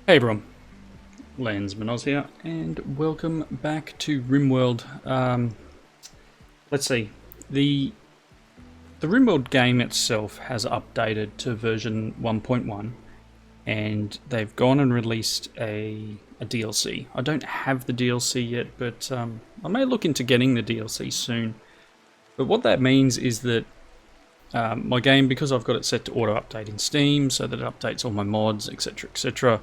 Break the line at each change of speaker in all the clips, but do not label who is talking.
Hey everyone, Landsman Oz here, and welcome back to Rimworld. Let's see, the Rimworld game itself has updated to version 1.1, and they've gone and released a DLC. I don't have the DLC yet, but I may look into getting the DLC soon. But what that means is that my game, because I've got it set to auto update in Steam, so that it updates all my mods, etc., etc.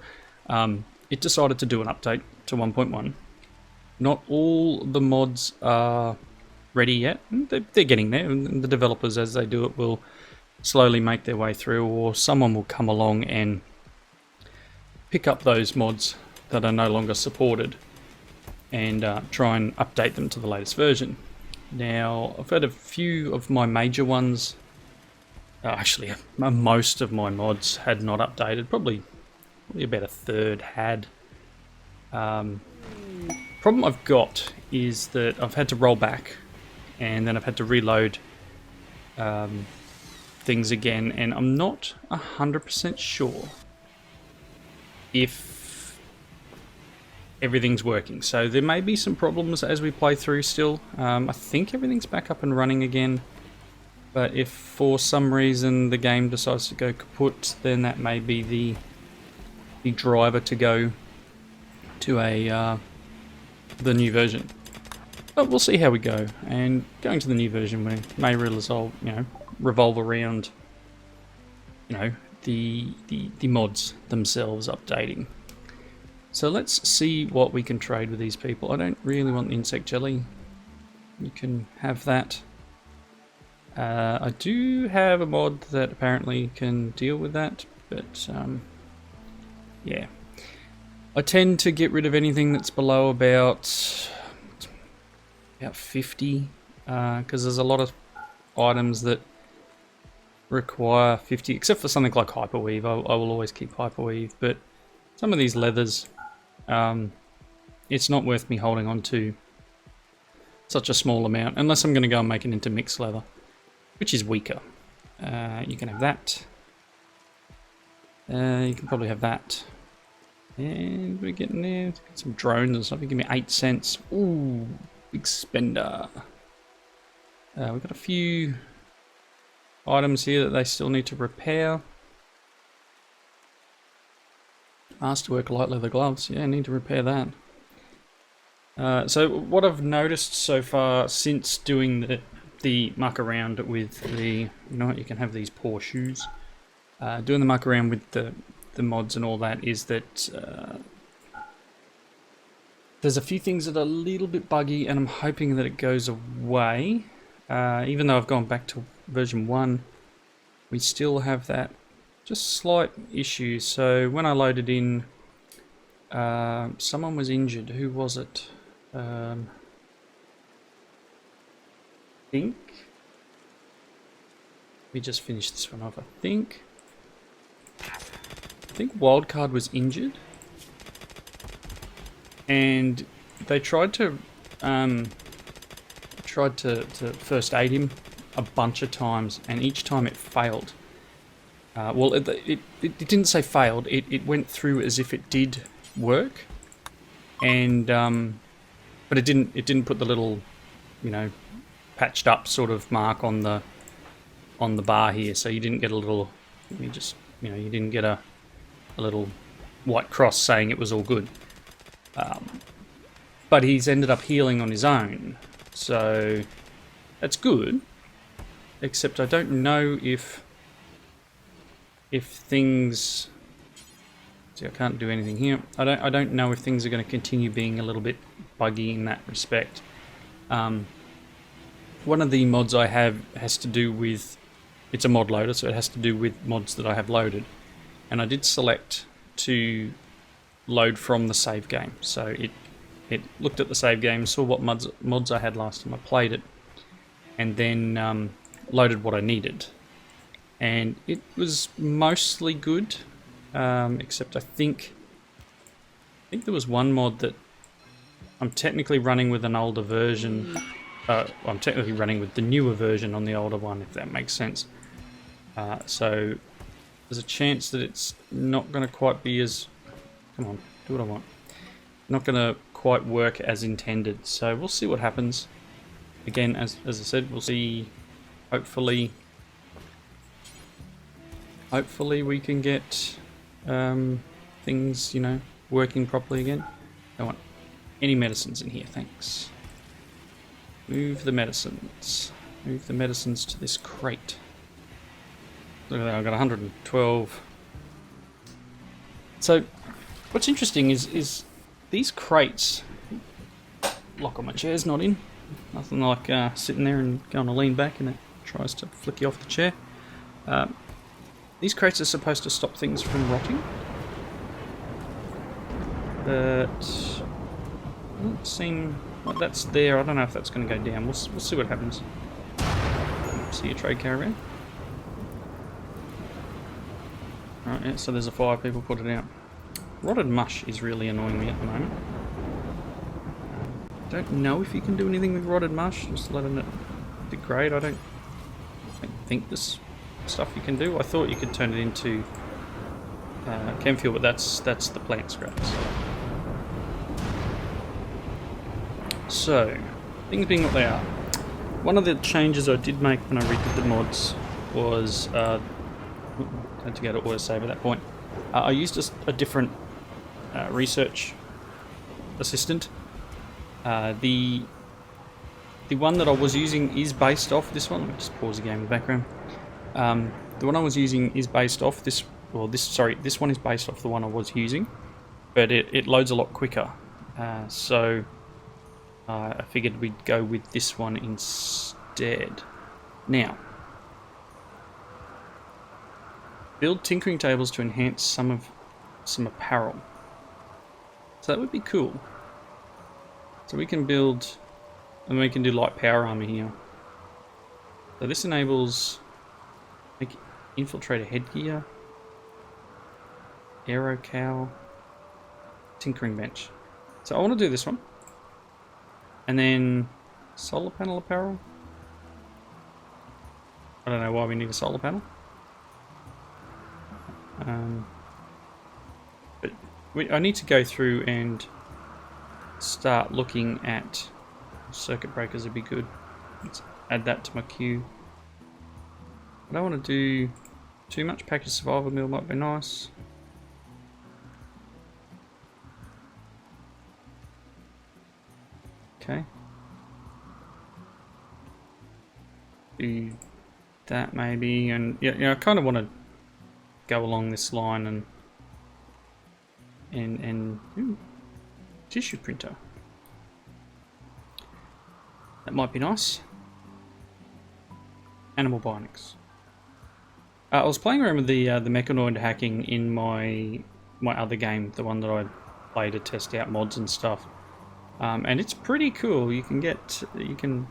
It decided to do an update to 1.1. Not all the mods are ready yet. They're getting there, and the developers, as they do it, will slowly make their way through, or someone will come along and pick up those mods that are no longer supported and try and update them to the latest version. Now, I've had a few of my major ones. Actually, most of my mods had not updated. Probably about a third had. Problem I've got is that I've had to roll back, and then I've had to reload things again, and I'm not 100% sure if everything's working. So there may be some problems as we play through still. I think everything's back up and running again. But if for some reason the game decides to go kaput, then that may be the driver to go to the new version. But we'll see how we go. And going to the new version may revolve around the mods themselves updating. So let's see what we can trade with these people. I don't really want the insect jelly. You can have that. I do have a mod that apparently can deal with that, but yeah. I tend to get rid of anything that's below about 50, because there's a lot of items that require 50, except for something like hyperweave. I will always keep hyperweave, but some of these leathers, it's not worth me holding on to such a small amount, unless I'm going to go and make it into mixed leather, which is weaker. You can have that. You can probably have that. And we're getting there. Get some drones and stuff. You give me 8 cents. Ooh, big spender. We've got a few items here that they still need to repair. Masterwork light leather gloves. Yeah, need to repair that. So what I've noticed so far since doing the muck around with the, you can have these poor shoes. Doing the muck around with the mods and all that is that there's a few things that are a little bit buggy, and I'm hoping that it goes away. Even though I've gone back to version 1, we still have that just slight issue. So when I loaded in, someone was injured. Who was it? Think we just finished this one off. I think Wildcard was injured, and they tried to first aid him a bunch of times, and each time it failed. Well, it didn't say failed. It went through as if it did work, and but it didn't put the little patched up sort of mark on the bar here, so you didn't get a little, you didn't get a little white cross saying it was all good. But he's ended up healing on his own, so that's good, except I don't know if things, see, I can't do anything here. I don't know if things are going to continue being a little bit buggy in that respect. One of the mods I have has to do with, it's a mod loader, so it has to do with mods that I have loaded. And I did select to load from the save game. So it looked at the save game, saw what mods I had last time I played it, and then loaded what I needed. And it was mostly good, except I think there was one mod that I'm technically running with an older version. I'm technically running with the newer version on the older one, if that makes sense. So there's a chance that it's not going to quite be as Come on, do what I want. Not going to quite work as intended, so we'll see what happens. Again, as I said, we'll see. Hopefully we can get things, you know, working properly again. Don't want any medicines in here, thanks. Move the medicines. Move the medicines to this crate. Look at that, I've got 112. So, what's interesting is these crates. Lock on my chair's not in. Nothing like sitting there and going to lean back and it tries to flick you off the chair. These crates are supposed to stop things from rotting. But doesn't seem like that's there. I don't know if that's going to go down. We'll see what happens. See a trade caravan. Alright, yeah, so there's a fire, people put it out. Rotted mush is really annoying me at the moment. Don't know if you can do anything with rotted mush, just letting it degrade. I don't think this stuff you can do. I thought you could turn it into chem fuel, but that's the plant scraps. So, things being what they are. One of the changes I did make when I redid the mods was had to go to autosave at that point. I used a different research assistant. The one that I was using is based off this one. Let me just pause the game in the background. The one I was using is based off this. Well, this one is based off the one I was using, but it loads a lot quicker. So I figured we'd go with this one instead. Now, build tinkering tables to enhance some apparel. So that would be cool. So we can build, and we can do light power armor here. So this enables like infiltrator headgear, aero cowl, tinkering bench. So I want to do this one, and then solar panel apparel. I don't know why we need a solar panel. But I need to go through and start looking at circuit breakers would be good. Let's add that to my queue. I don't want to do too much. Package survival meal might be nice. Okay. Do that maybe, and yeah, I kind of want to go along this line and ooh, tissue printer. That might be nice. Animal bionics. I was playing around with the mechanoid hacking in my other game, the one that I play to test out mods and stuff, and it's pretty cool. You can get the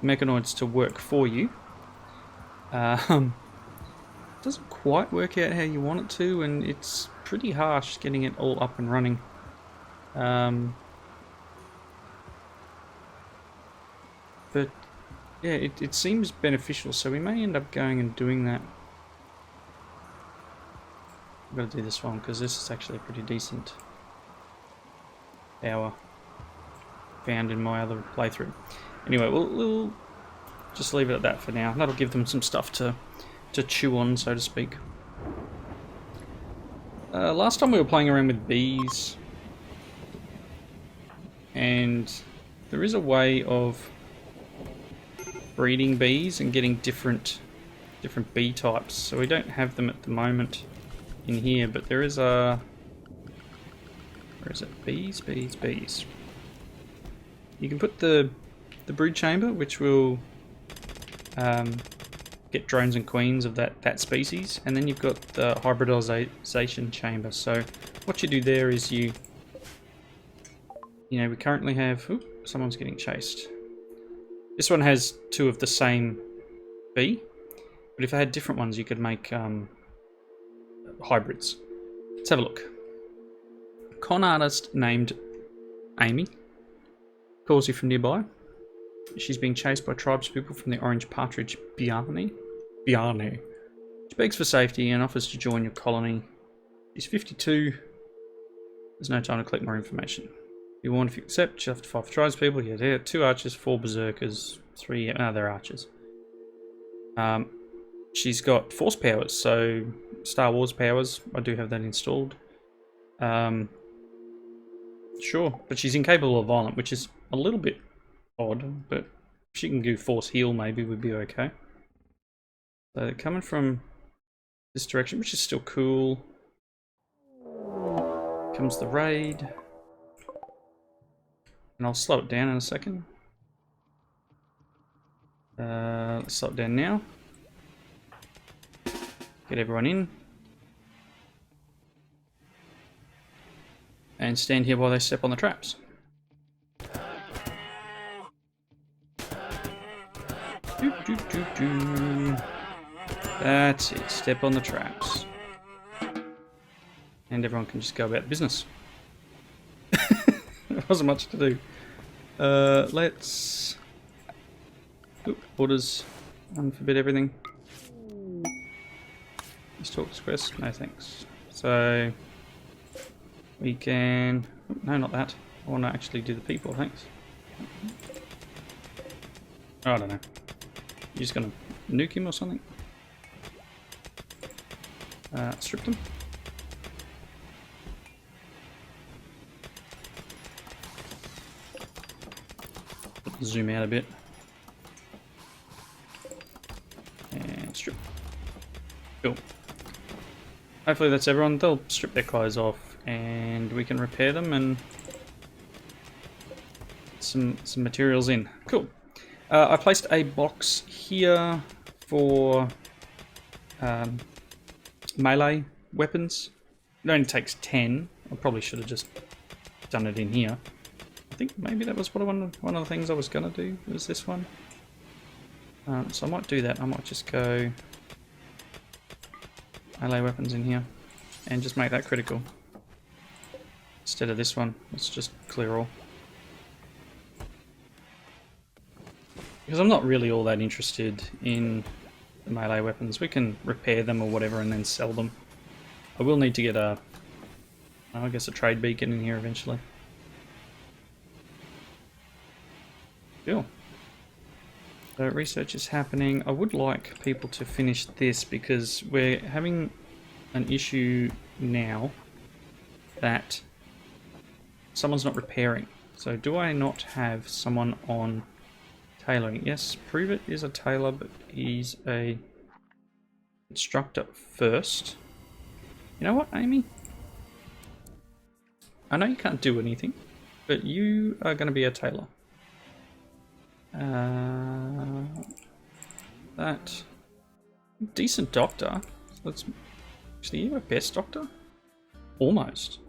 mechanoids to work for you. Doesn't quite work out how you want it to, and it's pretty harsh getting it all up and running. But yeah, it seems beneficial, so we may end up going and doing that. I've got to do this one because this is actually a pretty decent power found in my other playthrough. Anyway, we'll just leave it at that for now. That'll give them some stuff to chew on, so to speak. Last time we were playing around with bees, and there is a way of breeding bees and getting different bee types. So we don't have them at the moment in here, but there is a... Where is it? Bees. You can put the brood chamber, which will get drones and queens of that species, and then you've got the hybridization chamber. So what you do there is we currently have... Ooh, someone's getting chased. This one has two of the same bee, but if I had different ones, you could make hybrids. Let's have a look. Con artist named Amy calls you from nearby. She's being chased by tribespeople from the orange partridge Bjarne. She begs for safety and offers to join your colony. She's 52. There's no time to collect more information. You warned if you accept, you have to fight for tribespeople. Yeah, there are 2 archers, 4 berserkers, 3 they're archers. She's got force powers, so Star Wars powers. I do have that installed. Sure, but she's incapable of violence, which is a little bit odd, but if she can do force heal, maybe we'd be okay. So they're coming from this direction, which is still cool. Comes the raid. And I'll slow it down in a second. Let's slow it down now. Get everyone in. And stand here while they step on the traps. Doo, doo, doo, doo. That's it. Step on the traps. And everyone can just go about business. There wasn't much to do. Let's... Oop, orders. Unforbid everything. Let's talk to quest. No thanks. So... we can... no, not that. I want to actually do the people, thanks. Oh, I don't know. You're just going to nuke him or something? Strip them. Zoom out a bit. And strip. Cool. Hopefully that's everyone. They'll strip their clothes off and we can repair them and some materials in. Cool. I placed a box here for melee weapons. It only takes 10. I probably should have just done it in here. I think maybe that was what one of the things I was going to do, was this one. So I might do that. I might just go melee weapons in here and just make that critical. Instead of this one, let's just clear all. Because I'm not really all that interested in the melee weapons. We can repair them or whatever and then sell them. I will need to get a, I guess a trade beacon in here eventually. Cool. So research is happening. I would like people to finish this because we're having an issue now that someone's not repairing. So do I not have someone on tailoring? Yes, Prove It is a tailor, but he's a instructor first. You know what, Amy? I know you can't do anything, but you are going to be a tailor. That decent doctor. Let's actually, you're a best doctor? Almost.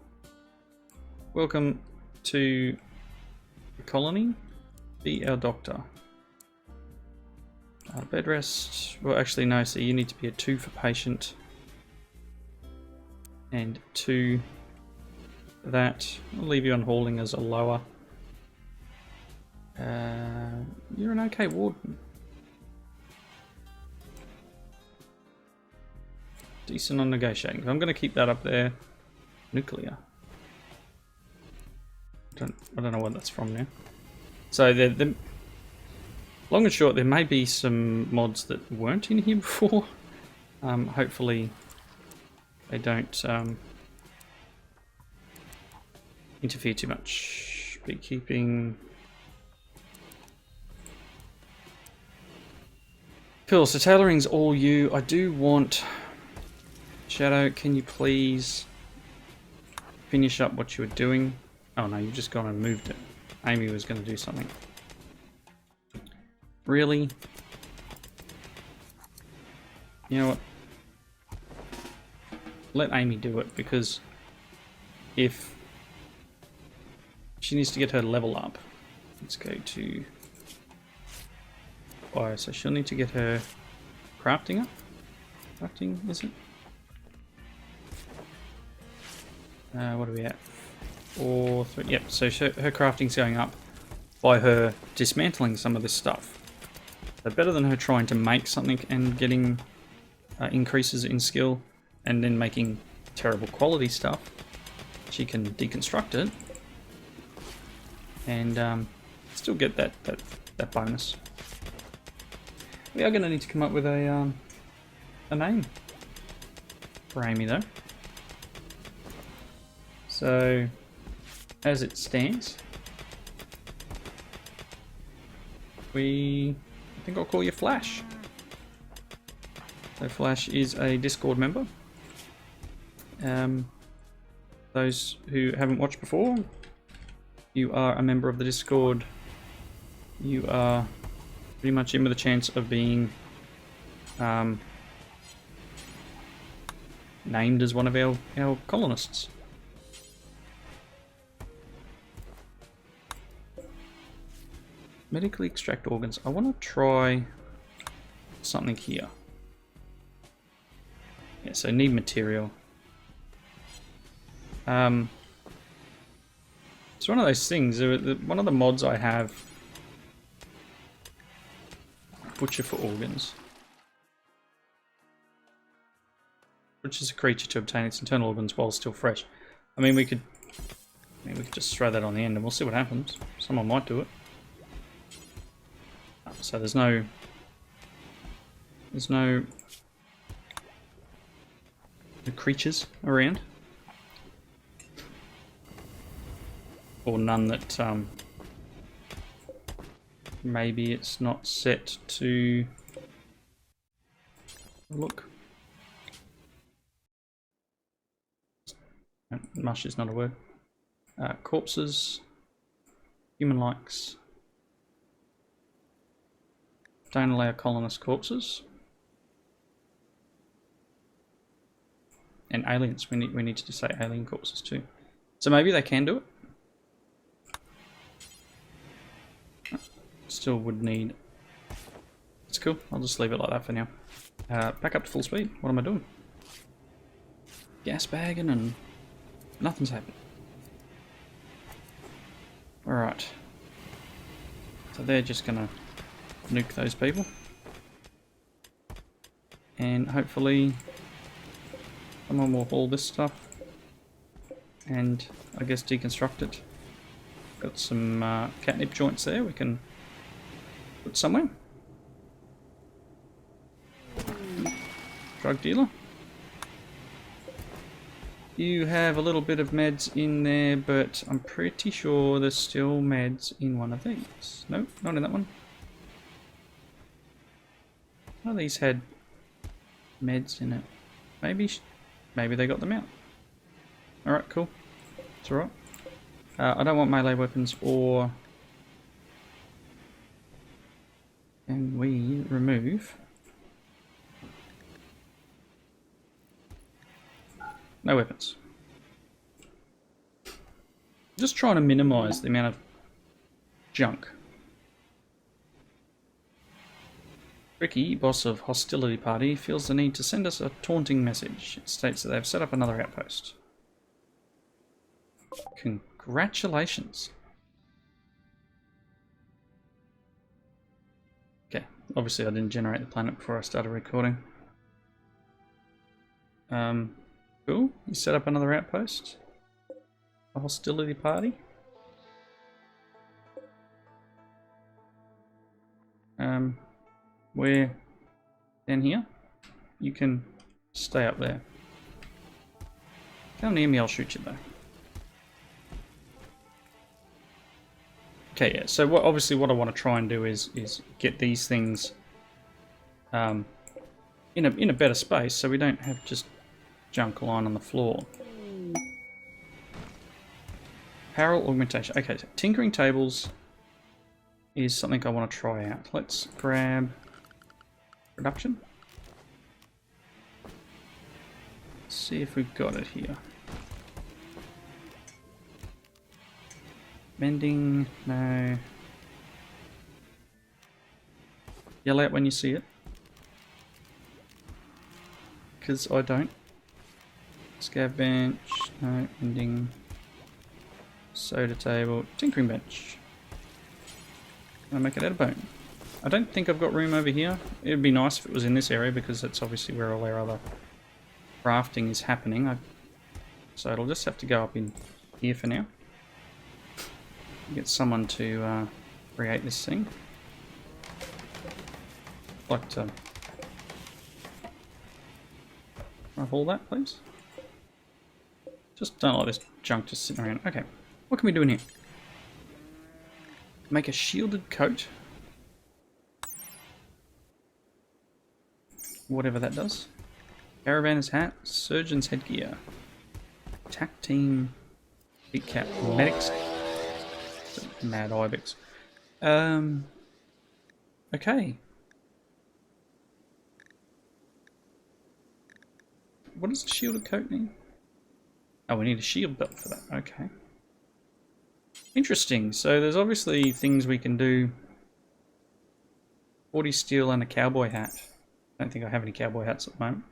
Welcome to the colony. Be our doctor. Bed rest. Well, actually, no. So you need to be a 2 for patient, and 2 for that. I'll leave you on hauling as a lower. You're an okay warden. Decent on negotiating. I'm going to keep that up there. Nuclear. I don't know what that's from now. So the long and short, there may be some mods that weren't in here before. Hopefully they don't interfere too much. Beekeeping. Cool, so tailoring's all you. I do want... Shadow, can you please finish up what you were doing? Oh no, you've just gone and moved it. Amy was going to do something. Really? You know what? Let Amy do it, because if she needs to get her level up, let's go to... Oh, so she'll need to get her crafting up. Crafting, is it? What are we at? 4, 3. Yep, so her crafting's going up by her dismantling some of this stuff. So better than her trying to make something and getting increases in skill, and then making terrible quality stuff, she can deconstruct it and still get that bonus. We are going to need to come up with a name for Amy though. So as it stands, I think I'll call you Flash. So Flash is a Discord member. Those who haven't watched before, you are a member of the Discord. You are pretty much in with a chance of being named as one of our colonists. Medically extract organs. I want to try something here. Yeah, so need material. It's one of those things. One of the mods I have, butcher for organs. Butchers a creature to obtain its internal organs while still fresh. I mean, we could just throw that on the end and we'll see what happens. Someone might do it. So there's no creatures around, or none that maybe it's not set to look. Mush is not a word. Corpses, human likes. Don't allow colonist corpses. And aliens, we need to say alien corpses too. So maybe they can do it. Still would need... It's cool, I'll just leave it like that for now. Back up to full speed, what am I doing? Gas bagging and nothing's happening. Alright. So they're just gonna nuke those people. And hopefully someone will haul this stuff and I guess deconstruct it. Got some catnip joints there we can put somewhere. Drug dealer. You have a little bit of meds in there, but I'm pretty sure there's still meds in one of these. Nope, not in that one. One of these had meds in it. Maybe they got them out. Alright, cool. It's alright. I don't want melee weapons or... And we remove... No weapons. Just trying to minimize the amount of junk. Ricky, boss of Hostility Party, feels the need to send us a taunting message. It states that they've set up another outpost. Congratulations. Okay, obviously I didn't generate the planet before I started recording. Cool, you set up another outpost. A Hostility Party. We're down here. You can stay up there. Come near me, I'll shoot you though. Okay, yeah, so obviously what I want to try and do is get these things in a better space so we don't have just junk lying on the floor. Apparel augmentation. Okay, so tinkering tables is something I want to try out. Let's grab production. Let's see if we've got it here. Mending, no. Yell out when you see it. Because I don't. Scav bench, no, mending. Soda table, tinkering bench. Can I make it out of bone? I don't think I've got room over here. It would be nice if it was in this area because that's obviously where all our other crafting is happening. So it'll just have to go up in here for now. Get someone to create this thing. I'd like to grab all that, please. Just don't like this junk just sitting around. Okay, what can we do in here? Make a shielded coat. Whatever that does. Caravanner's hat, surgeon's headgear, attack team, big cap, medics, mad ibex. Okay. What does a shielded coat mean? Oh, we need a shield belt for that. Okay. Interesting. So there's obviously things we can do. 40 steel and a cowboy hat. I don't think I have any cowboy hats at the moment.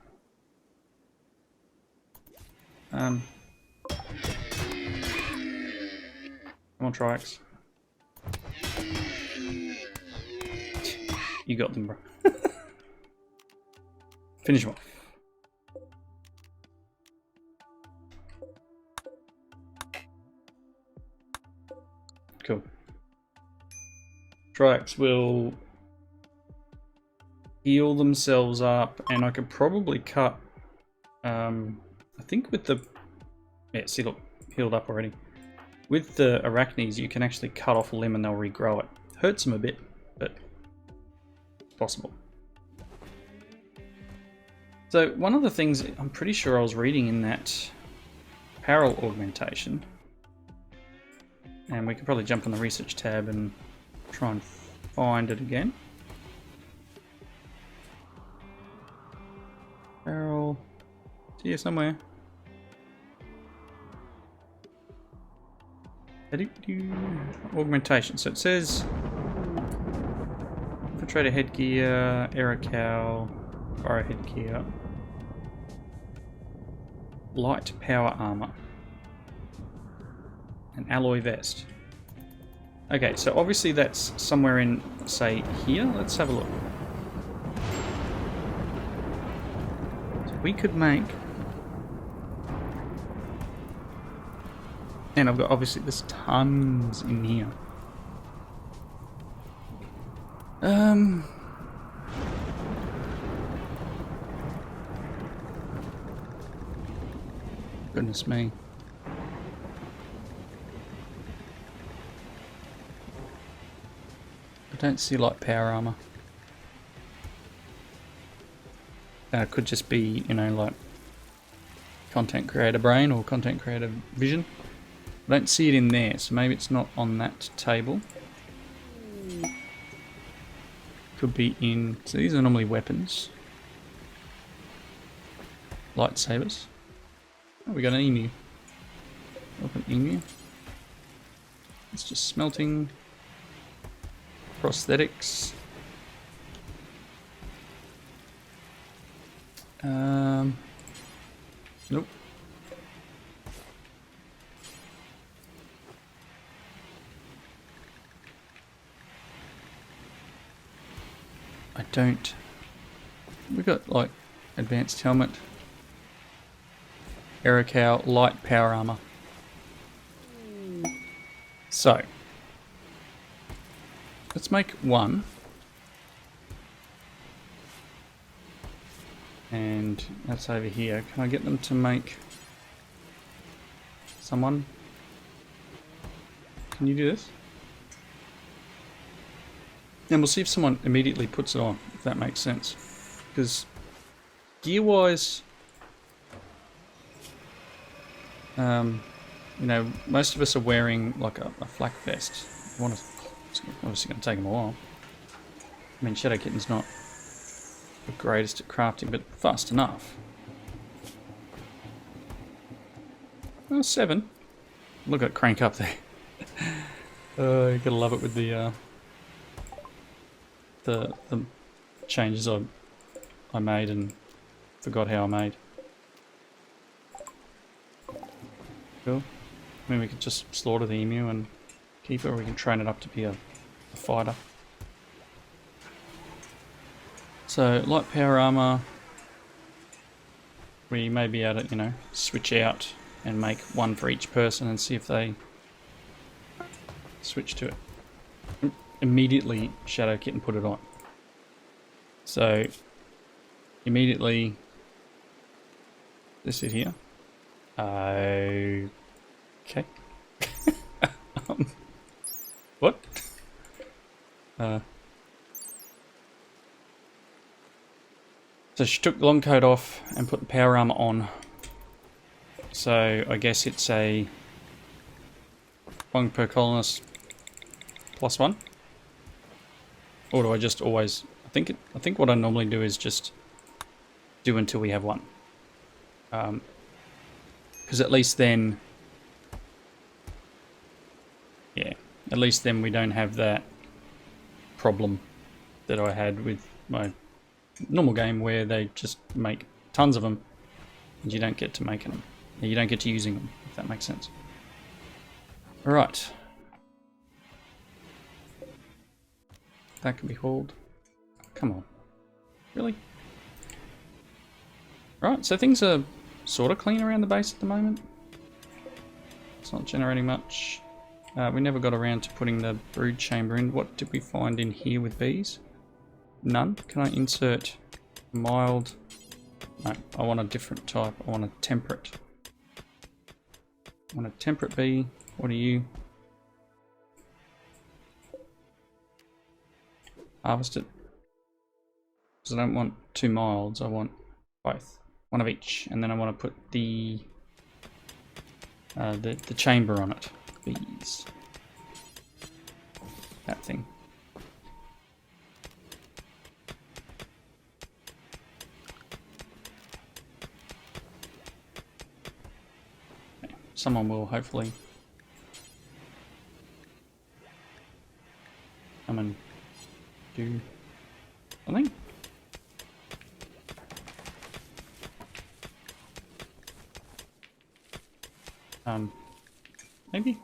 Come on, Trix. You got them, bro. Finish them off. Cool. Trix will heal themselves up, and I could probably cut. I think with the see, look, healed up already. With the Arachnes, you can actually cut off a limb and they'll regrow it. Hurts them a bit, but it's possible. So one of the things I'm pretty sure I was reading in that apparel augmentation, and we could probably jump on the research tab and try and find it again. Apparel, it's here somewhere. Augmentation. So it says infiltrator headgear, Aracal, fire headgear, light power armor, an alloy vest. Okay, so obviously that's somewhere in, say, here. Let's have a look. So we could make. And I've got, obviously, there's tons in here. Goodness me. I don't see light power armor. It could just be, you know, like content creator brain or content creator vision. I don't see it in there, so maybe it's not on that table. Could be in. So these are normally weapons. Lightsabers. Oh, we got an emu. Open emu. It's just smelting. Prosthetics. Nope. I don't. We got like advanced helmet. Aracal light power armor. So let's make one. And that's over here. Can I get them to make someone? Can you do this? And we'll see if someone immediately puts it on, if that makes sense. Because gear-wise, you know, most of us are wearing like a flak vest. It's obviously going to take them a while. I mean, Shadow Kitten's not the greatest at crafting, but fast enough. Oh, 7. Look at it crank up there. You gotta love it with the changes I made and forgot how I made. Cool. I mean, we could just slaughter the emu and keep it, or we can train it up to be a fighter. So light power armor, we may be able to, you know, switch out and make one for each person and see if they switch to it. Immediately shadow kit and put it on. So immediately this is here. Okay. What? So she took the long coat off and put the power armor on. So I guess it's a 1 per colonist +1. Or do I just always? I think what I normally do is just do until we have one. Because at least then, yeah, at least then we don't have that problem that I had with my normal game where they just make tons of them and you don't get to making them. You don't get to using them, if that makes sense. Alright. That can be hauled. Come on. Really? Right, so things are sort of clean around the base at the moment. It's not generating much. We never got around to putting the brood chamber in. What did we find in here with bees? None. Can I insert mild? No, I want a different type. I want a temperate. I want a temperate bee. What are you? Harvest it. Because I don't want 2 milds, I want both. One of each. And then I want to put the chamber on it. Bees. That thing. Okay. Someone will hopefully come and do something. Maybe?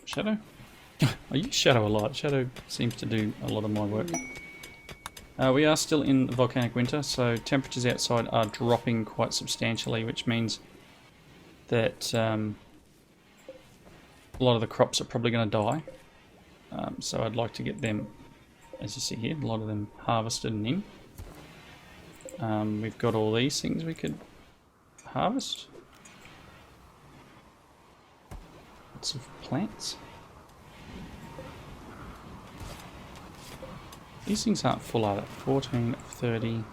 Shadow? I use Shadow a lot. Shadow seems to do a lot of my work. We are still in volcanic winter, so temperatures outside are dropping quite substantially, which means that a lot of the crops are probably going to die. So I'd like to get them, as you see here, a lot of them harvested and in. We've got all these things we could harvest. Lots of plants. These things aren't full, are they? 14 of 30,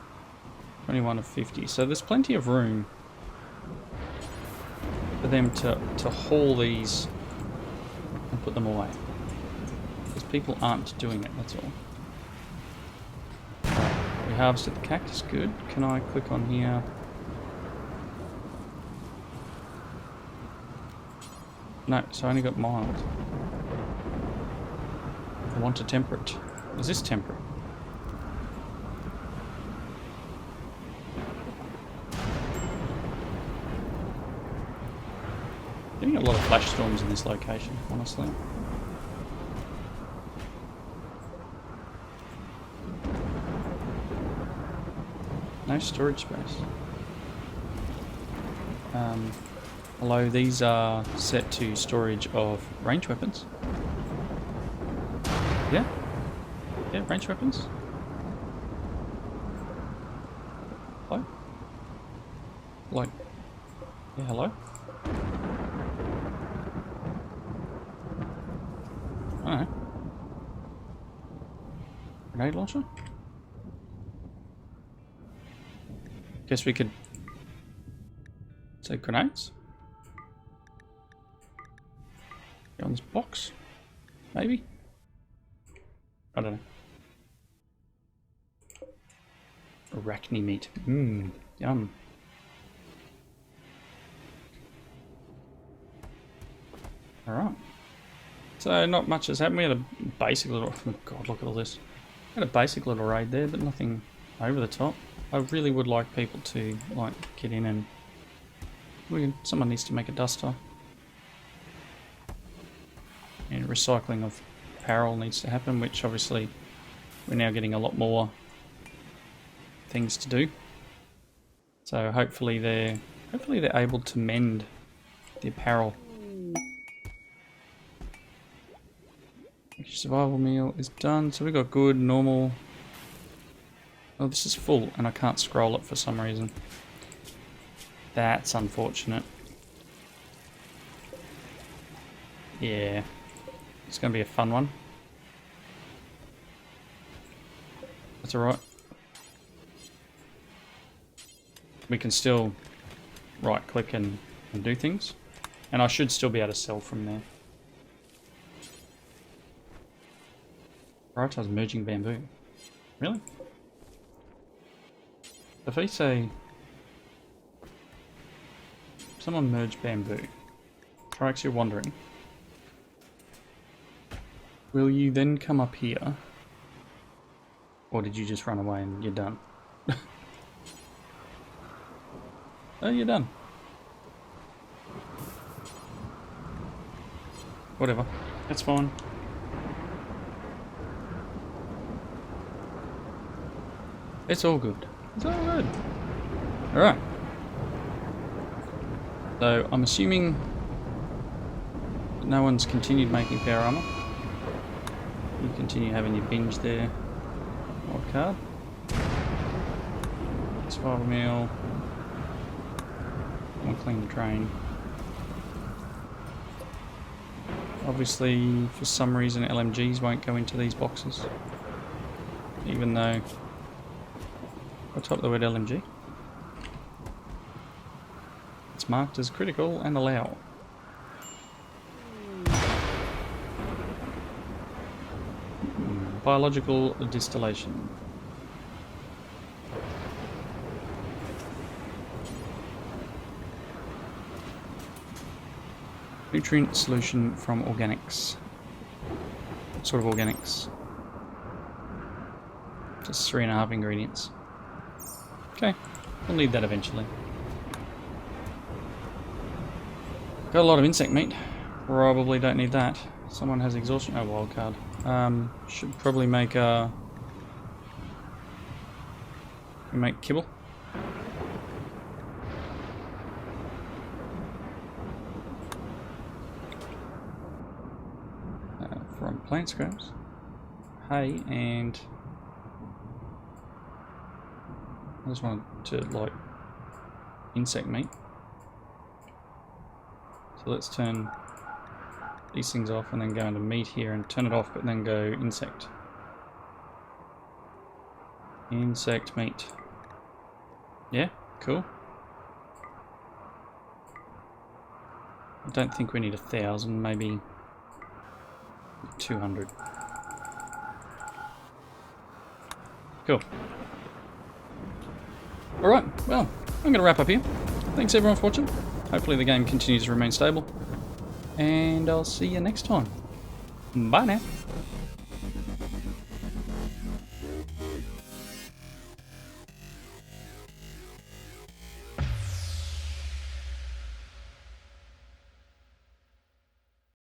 21 of 50. So there's plenty of room for them to haul these and put them away. Because people aren't doing it, that's all. We harvested the cactus, good. Can I click on here? No, so I only got mild. I want a temperate. Is this temperate? Getting a lot of flash storms in this location, honestly. No storage space. Although these are set to storage of ranged weapons. Yeah? Yeah, ranged weapons. Hello? Like, yeah, hello? Alright. Grenade launcher? Guess we could say grenades. Go on this box, maybe. I don't know. Arachne meat. Mmm, yum. Alright. So not much has happened. We had a basic little, oh god, look at all this. We had a basic little raid there, but nothing over the top. I really would like people to like get in and someone needs to make a duster and recycling of apparel needs to happen, which obviously we're now getting a lot more things to do. So hopefully they're able to mend the apparel. Survival meal is done, so we got good, normal. Oh, this is full and I can't scroll it for some reason. That's unfortunate. Yeah, it's going to be a fun one. That's alright. We can still right click and do things. And I should still be able to sell from there. Prioritize merging bamboo. Really? If we say someone merge bamboo, Trix, you're wondering, will you then come up here, or did you just run away and you're done? Oh, you're done. Whatever, that's fine. It's all good. It's all good. Alright. So, I'm assuming no one's continued making power armor. You continue having your binge there. Wild card. Survival meal. I'll clean the drain. Obviously, for some reason, LMGs won't go into these boxes. Even though... I'll type the word LMG. It's marked as critical and allow. Biological distillation. Nutrient solution from organics. What sort of organics? Just 3.5 ingredients. Okay, we'll need that eventually. Got a lot of insect meat. Probably don't need that. Someone has exhaustion. Oh, wild card. Should probably make kibble. From plant scraps, hay, and I just wanted to like insect meat. So let's turn these things off and then go into meat here and turn it off, but then go insect. Insect meat. Yeah, cool. I don't think we need 1,000, maybe 200. Cool. Alright, well, I'm going to wrap up here. Thanks everyone for watching. Hopefully the game continues to remain stable. And I'll see you next time. Bye now.